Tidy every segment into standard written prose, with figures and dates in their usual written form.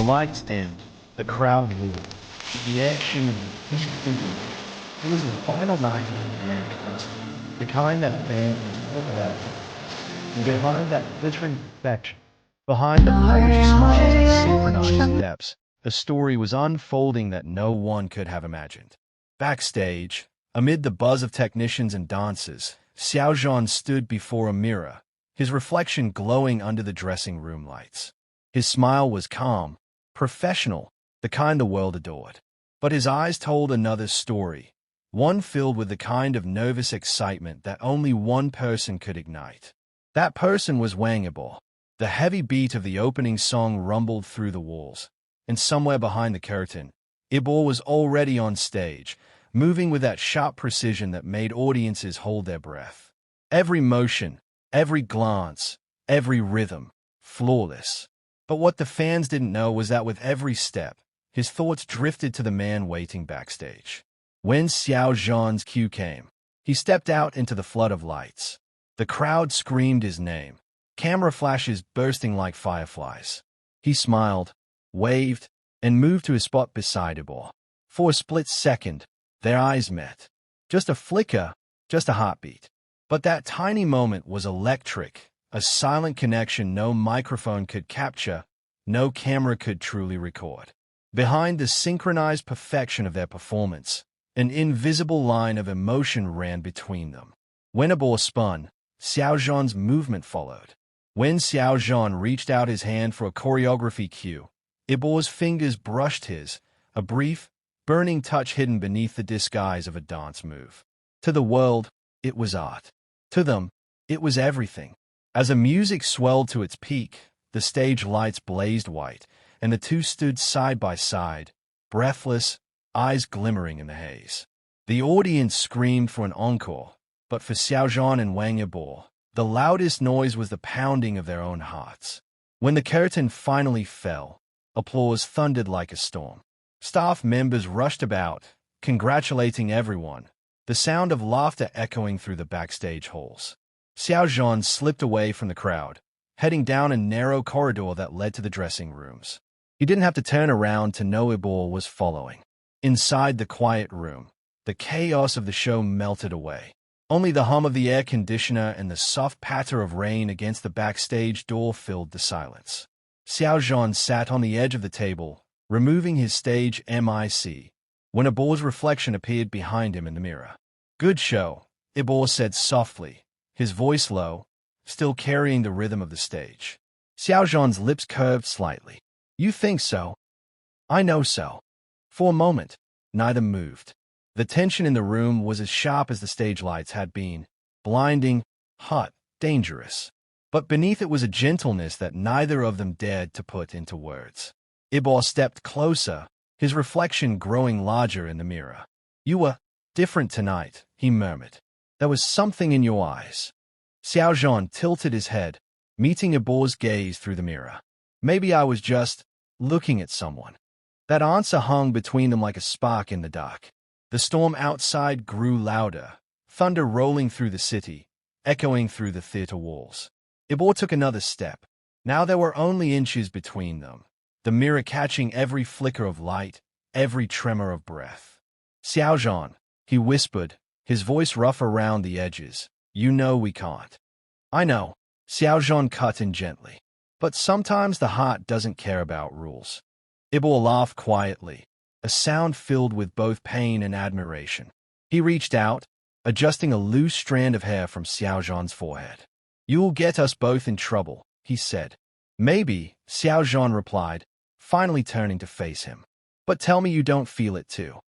lights dimmed, the crowd moved. The action it was the final night of the man. The kind that fans that behind that glittering perfection, behind the polished smiles and synchronized steps, a story was unfolding that no one could have imagined. Backstage, amid the buzz of technicians and dancers, Xiao Zhan stood before a mirror, his reflection glowing under the dressing room lights. His smile was calm, professional, the kind the world adored. But his eyes told another story, one filled with the kind of nervous excitement that only one person could ignite. That person was Wang Yibo. The heavy beat of the opening song rumbled through the walls, and somewhere behind the curtain, Yibo was already on stage, moving with that sharp precision that made audiences hold their breath. Every motion, every glance, every rhythm, flawless. But what the fans didn't know was that with every step, his thoughts drifted to the man waiting backstage. When Xiao Zhan's cue came, he stepped out into the flood of lights. The crowd screamed his name, camera flashes bursting like fireflies. He smiled, waved, and moved to his spot beside Yibo. For a split second, their eyes met. Just a flicker, just a heartbeat. But that tiny moment was electric, a silent connection no microphone could capture, no camera could truly record. Behind the synchronized perfection of their performance, an invisible line of emotion ran between them. When Yibo spun, Xiao Zhan's movement followed. When Xiao Zhan reached out his hand for a choreography cue, Yibo's fingers brushed his, a brief, burning touch hidden beneath the disguise of a dance move. To the world, it was art. To them, it was everything. As the music swelled to its peak, the stage lights blazed white, and the two stood side by side, breathless, eyes glimmering in the haze. The audience screamed for an encore, but for Xiao Zhan and Wang Yibo, the loudest noise was the pounding of their own hearts. When the curtain finally fell, applause thundered like a storm. Staff members rushed about, congratulating everyone, the sound of laughter echoing through the backstage halls. Xiao Zhan slipped away from the crowd, heading down a narrow corridor that led to the dressing rooms. He didn't have to turn around to know Yibo was following. Inside the quiet room, the chaos of the show melted away. Only the hum of the air conditioner and the soft patter of rain against the backstage door filled the silence. Xiao Zhan sat on the edge of the table, removing his stage mic, when Yibo's reflection appeared behind him in the mirror. "Good show," Yibo said softly, his voice low, still carrying the rhythm of the stage. Xiao Zhan's lips curved slightly. "You think so?" "I know so." For a moment, neither moved. The tension in the room was as sharp as the stage lights had been, blinding, hot, dangerous. But beneath it was a gentleness that neither of them dared to put into words. Yibo stepped closer, his reflection growing larger in the mirror. "You were different tonight," he murmured. "There was something in your eyes." Xiao Zhan tilted his head, meeting Yibo's gaze through the mirror. "Maybe I was just looking at someone." That answer hung between them like a spark in the dark. The storm outside grew louder, thunder rolling through the city, echoing through the theater walls. Yibo took another step. Now there were only inches between them, the mirror catching every flicker of light, every tremor of breath. "Xiao Zhan," he whispered, his voice rough around the edges, "you know we can't." "I know," Xiao Zhan cut in gently. "But sometimes the heart doesn't care about rules." Yibo laughed quietly, a sound filled with both pain and admiration. He reached out, adjusting a loose strand of hair from Xiao Zhan's forehead. "You'll get us both in trouble," he said. "Maybe," Xiao Zhan replied, finally turning to face him. "But tell me you don't feel it too."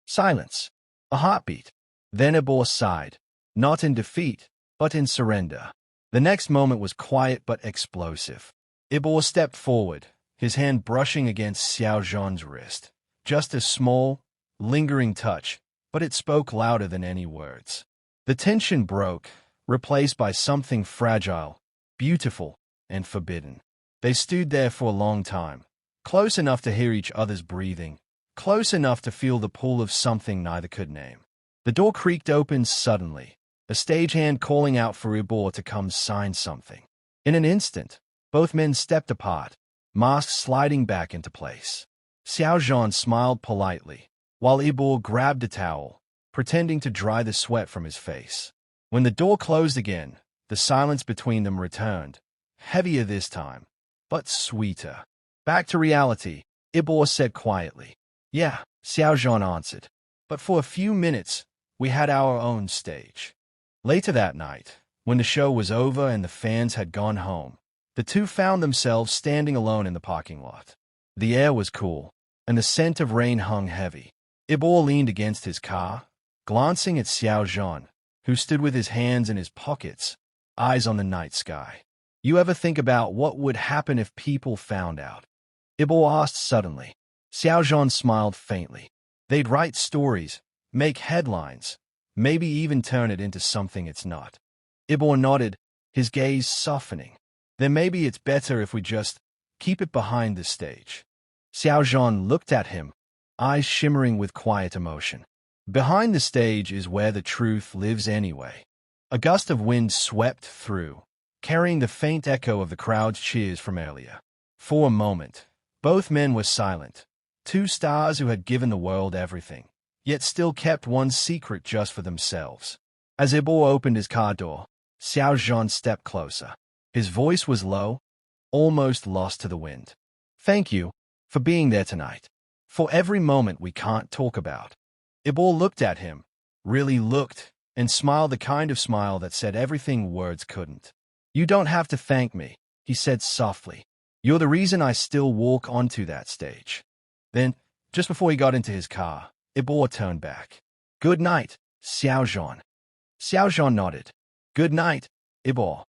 Silence. A heartbeat. Then Yibo sighed, not in defeat, but in surrender. The next moment was quiet but explosive. Yibo stepped forward, his hand brushing against Xiao Zhan's wrist. Just a small, lingering touch, but it spoke louder than any words. The tension broke, replaced by something fragile, beautiful, and forbidden. They stood there for a long time, close enough to hear each other's breathing, close enough to feel the pull of something neither could name. The door creaked open suddenly, a stagehand calling out for Yibo to come sign something. In an instant, both men stepped apart, mask sliding back into place. Xiao Zhan smiled politely, while Yibo grabbed a towel, pretending to dry the sweat from his face. When the door closed again, the silence between them returned, heavier this time, but sweeter. Back to reality, Yibo said quietly. Yeah, Xiao Zhan answered. But for a few minutes, we had our own stage. Later that night, when the show was over and the fans had gone home, the two found themselves standing alone in the parking lot. The air was cool, and the scent of rain hung heavy. Yibo leaned against his car, glancing at Xiao Zhan, who stood with his hands in his pockets, eyes on the night sky. You ever think about what would happen if people found out? Yibo asked suddenly. Xiao Zhan smiled faintly. They'd write stories, make headlines, maybe even turn it into something it's not. Yibo nodded, his gaze softening. Then maybe it's better if we just keep it behind the stage. Xiao Zhan looked at him, eyes shimmering with quiet emotion. Behind the stage is where the truth lives anyway. A gust of wind swept through, carrying the faint echo of the crowd's cheers from earlier. For a moment, both men were silent, two stars who had given the world everything, yet still kept one secret just for themselves. As Yibo opened his car door, Xiao Zhan stepped closer. His voice was low, almost lost to the wind. Thank you for being there tonight, for every moment we can't talk about. Yibo looked at him, really looked, and smiled the kind of smile that said everything words couldn't. You don't have to thank me, he said softly. You're the reason I still walk onto that stage. Then, just before he got into his car, Yibo turned back. Good night, Xiao Zhan. Xiao Zhan nodded. Good night, Yibo.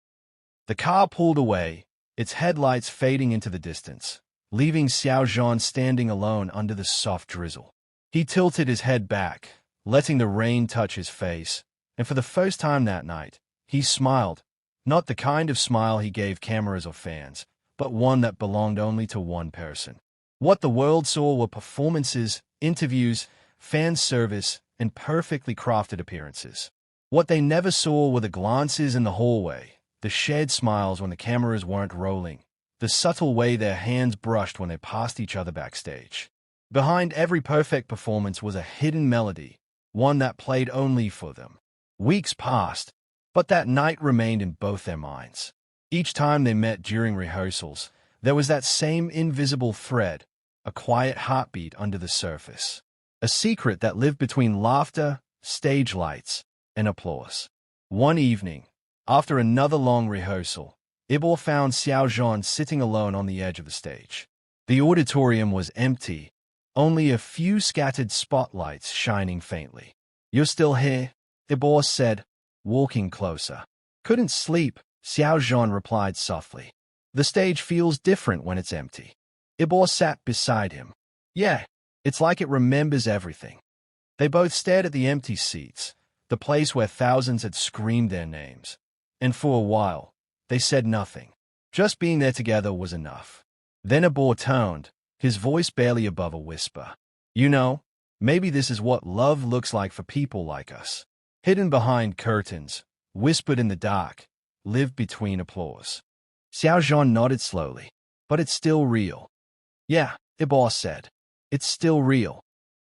The car pulled away, its headlights fading into the distance, leaving Xiao Zhan standing alone under the soft drizzle. He tilted his head back, letting the rain touch his face, and for the first time that night, he smiled, not the kind of smile he gave cameras or fans, but one that belonged only to one person. What the world saw were performances, interviews, fan service, and perfectly crafted appearances. What they never saw were the glances in the hallway, the shared smiles when the cameras weren't rolling, the subtle way their hands brushed when they passed each other backstage. Behind every perfect performance was a hidden melody, one that played only for them. Weeks passed, but that night remained in both their minds. Each time they met during rehearsals, there was that same invisible thread, a quiet heartbeat under the surface. A secret that lived between laughter, stage lights, and applause. One evening, after another long rehearsal, Yibo found Xiao Zhan sitting alone on the edge of the stage. The auditorium was empty, only a few scattered spotlights shining faintly. You're still here? Yibo said, walking closer. Couldn't sleep, Xiao Zhan replied softly. The stage feels different when it's empty. Yibo sat beside him. Yeah, it's like it remembers everything. They both stared at the empty seats, the place where thousands had screamed their names. And for a while, they said nothing. Just being there together was enough. Then Yibo turned, his voice barely above a whisper. You know, maybe this is what love looks like for people like us. Hidden behind curtains, whispered in the dark, lived between applause. Xiao Zhan nodded slowly. But it's still real. Yeah, Yibo said. It's still real.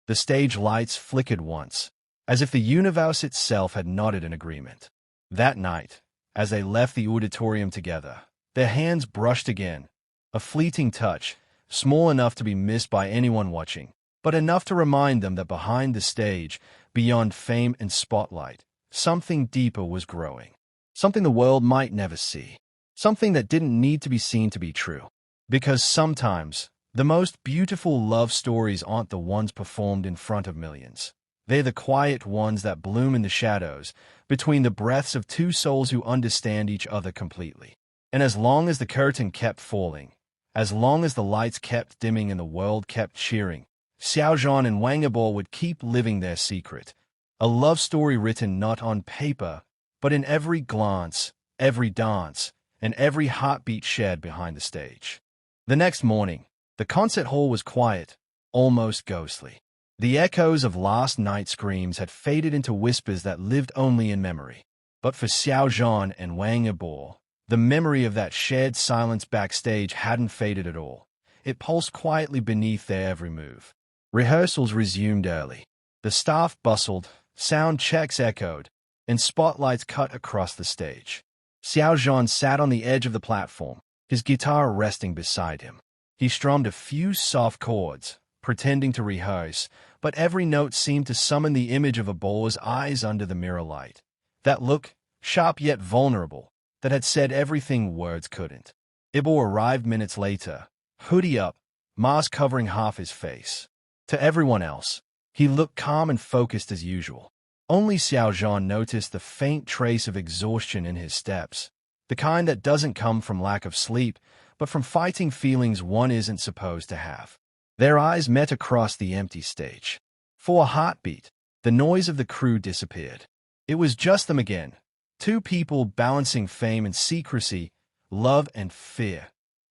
The stage lights flickered once, as if the universe itself had nodded in agreement. That night, as they left the auditorium together, their hands brushed again, a fleeting touch, small enough to be missed by anyone watching, but enough to remind them that behind the stage, beyond fame and spotlight, something deeper was growing. Something the world might never see. Something that didn't need to be seen to be true. Because sometimes, the most beautiful love stories aren't the ones performed in front of millions. They're the quiet ones that bloom in the shadows, between the breaths of two souls who understand each other completely. And as long as the curtain kept falling, as long as the lights kept dimming and the world kept cheering, Xiao Zhan and Wang Yibo would keep living their secret. A love story written not on paper, but in every glance, every dance, and every heartbeat shared behind the stage. The next morning, the concert hall was quiet, almost ghostly. The echoes of last night's screams had faded into whispers that lived only in memory. But for Xiao Zhan and Wang Yibo, The memory of that shared silence backstage hadn't faded at all. It pulsed quietly beneath their every move. Rehearsals resumed early. The staff bustled, sound checks echoed, and spotlights cut across the stage. Xiao Zhan sat on the edge of the platform, his guitar resting beside him. He strummed a few soft chords, pretending to rehearse, but every note seemed to summon the image of a boar's eyes under the mirror light. That look, sharp yet vulnerable, that had said everything words couldn't. Yibo arrived minutes later, hoodie up, mask covering half his face. To everyone else, he looked calm and focused as usual. Only Xiao Zhan noticed the faint trace of exhaustion in his steps, the kind that doesn't come from lack of sleep, but from fighting feelings one isn't supposed to have. Their eyes met across the empty stage. For a heartbeat, the noise of the crew disappeared. It was just them again, two people balancing fame and secrecy, love and fear,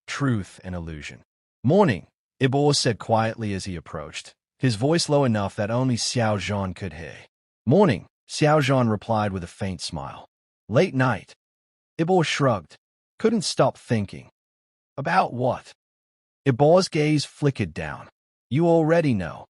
truth and illusion. "Morning," Yibo said quietly as he approached, his voice low enough that only Xiao Zhan could hear. "Morning," Xiao Zhan replied with a faint smile. "Late night." Yibo shrugged, couldn't stop thinking. About what? Yibo's gaze flickered down. "You already know."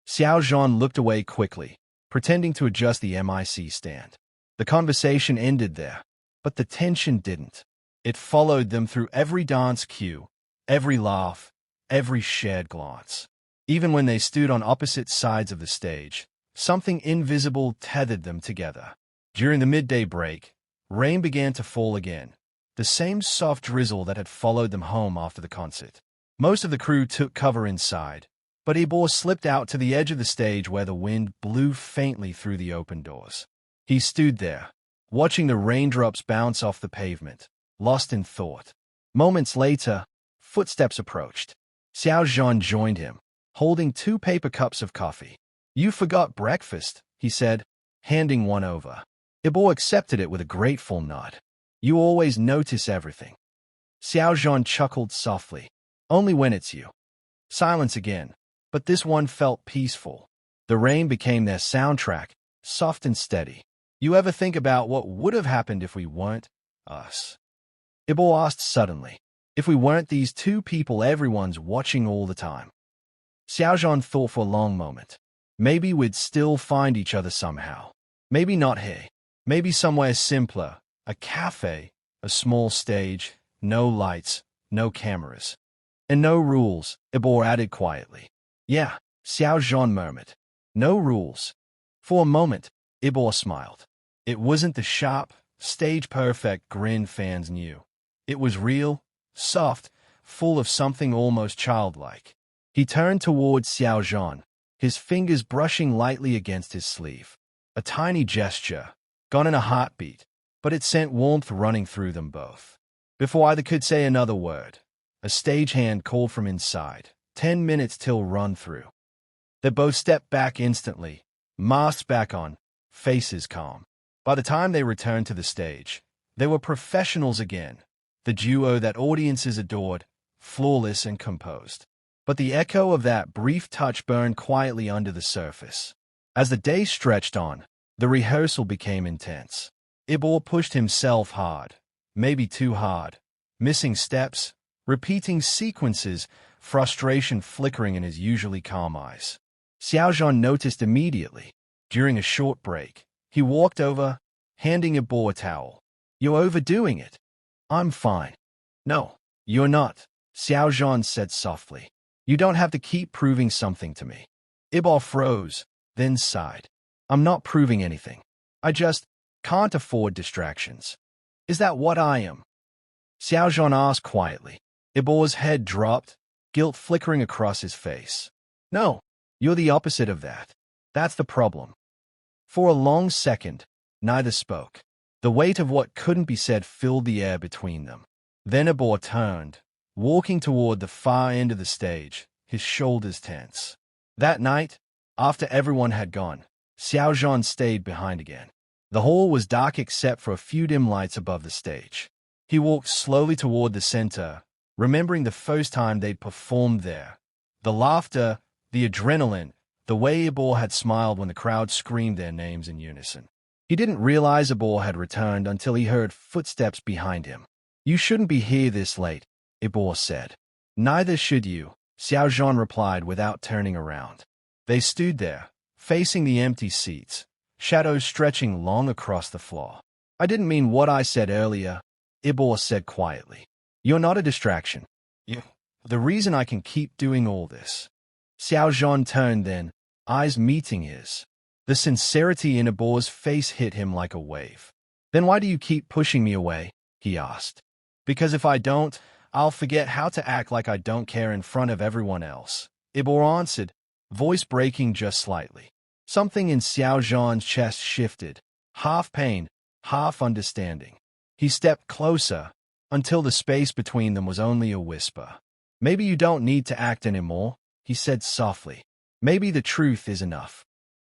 Xiao Zhan looked away quickly, pretending to adjust the mic stand. The conversation ended there, but the tension didn't. It followed them through every dance cue, every laugh, every shared glance. Even when they stood on opposite sides of the stage, something invisible tethered them together. During the midday break, rain began to fall again, the same soft drizzle that had followed them home after the concert. Most of the crew took cover inside, but Yibo slipped out to the edge of the stage where the wind blew faintly through the open doors. He stood there, watching the raindrops bounce off the pavement, lost in thought. Moments later, footsteps approached. Xiao Zhan joined him, holding 2 paper cups of coffee. "You forgot breakfast," he said, handing one over. Yibo accepted it with a grateful nod. "You always notice everything." Xiao Zhan chuckled softly. "Only when it's you." Silence again, but this one felt peaceful. The rain became their soundtrack, soft and steady. "You ever think about what would have happened if we weren't us?" Yibo asked suddenly. "If we weren't these two people everyone's watching all the time?" Xiao Zhan thought for a long moment. Maybe we'd still find each other somehow. Maybe not here. Maybe somewhere simpler. A cafe, a small stage, no lights, no cameras. And no rules, Yibo added quietly. "Yeah," Xiao Zhan murmured. "No rules." For a moment, Yibo smiled. It wasn't the sharp, stage-perfect grin fans knew. It was real, soft, full of something almost childlike. He turned towards Xiao Zhan, his fingers brushing lightly against his sleeve. A tiny gesture, gone in a heartbeat, but it sent warmth running through them both. Before either could say another word, a stagehand called from inside, 10 minutes till run-through. They both stepped back instantly, masks back on, faces calm. By the time they returned to the stage, they were professionals again, the duo that audiences adored, flawless and composed. But the echo of that brief touch burned quietly under the surface. As the day stretched on, the rehearsal became intense. Yibo pushed himself hard, maybe too hard, missing steps, repeating sequences, frustration flickering in his usually calm eyes. Xiao Zhan noticed immediately. During a short break, he walked over, handing Yibo a towel. "You're overdoing it." "I'm fine." "No, you're not," Xiao Zhan said softly. "You don't have to keep proving something to me." Yibo froze, then sighed. "I'm not proving anything. I just can't afford distractions." "Is that what I am?" Xiao Zhan asked quietly. Yibo's head dropped, guilt flickering across his face. "No, you're the opposite of that. That's the problem." For a long second, neither spoke. The weight of what couldn't be said filled the air between them. Then Yibo turned, walking toward the far end of the stage, his shoulders tense. That night, after everyone had gone, Xiao Zhan stayed behind again. The hall was dark except for a few dim lights above the stage. He walked slowly toward the center, remembering the first time they'd performed there. The laughter, the adrenaline, the way Yibo had smiled when the crowd screamed their names in unison. He didn't realize Yibo had returned until he heard footsteps behind him. You shouldn't be here this late, Yibo said. Neither should you, Xiao Zhan replied without turning around. They stood there, facing the empty seats, shadows stretching long across the floor. I didn't mean what I said earlier, Yibo said quietly. You're not a distraction. You. The reason I can keep doing all this. Xiao Zhan turned then, eyes meeting his. The sincerity in Yibo's face hit him like a wave. Then why do you keep pushing me away? He asked. Because if I don't, I'll forget how to act like I don't care in front of everyone else. Yibo answered, voice breaking just slightly. Something in Xiao Zhan's chest shifted, half pain, half understanding. He stepped closer, until the space between them was only a whisper. Maybe you don't need to act anymore, he said softly. Maybe the truth is enough.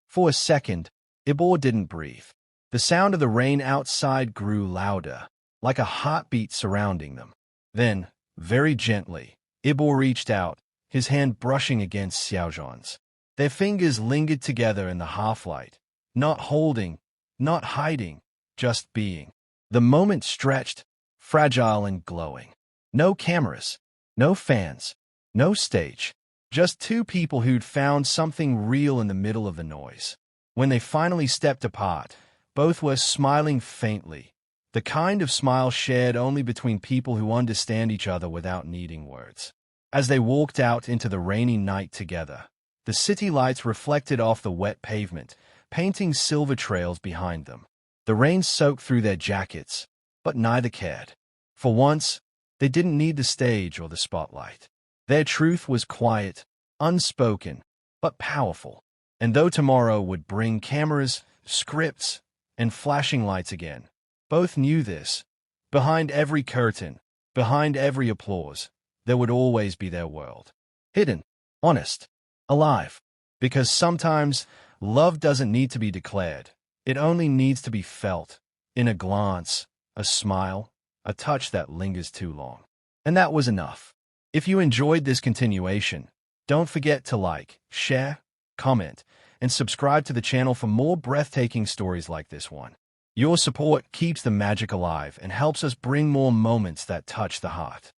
For a second, Yibo didn't breathe. The sound of the rain outside grew louder, like a heartbeat surrounding them. Then, very gently, Yibo reached out, his hand brushing against Xiao Zhan's. Their fingers lingered together in the half-light, not holding, not hiding, just being. The moment stretched, fragile and glowing. No cameras, no fans, no stage. Just two people who'd found something real in the middle of the noise. When they finally stepped apart, both were smiling faintly, the kind of smile shared only between people who understand each other without needing words. As they walked out into the rainy night together, the city lights reflected off the wet pavement, painting silver trails behind them. The rain soaked through their jackets, but neither cared. For once, they didn't need the stage or the spotlight. Their truth was quiet, unspoken, but powerful. And though tomorrow would bring cameras, scripts, and flashing lights again, both knew this. Behind every curtain, behind every applause, there would always be their world. Hidden, honest, alive. Because sometimes, love doesn't need to be declared. It only needs to be felt, in a glance, a smile, a touch that lingers too long. And that was enough. If you enjoyed this continuation, don't forget to like, share, comment, and subscribe to the channel for more breathtaking stories like this one. Your support keeps the magic alive and helps us bring more moments that touch the heart.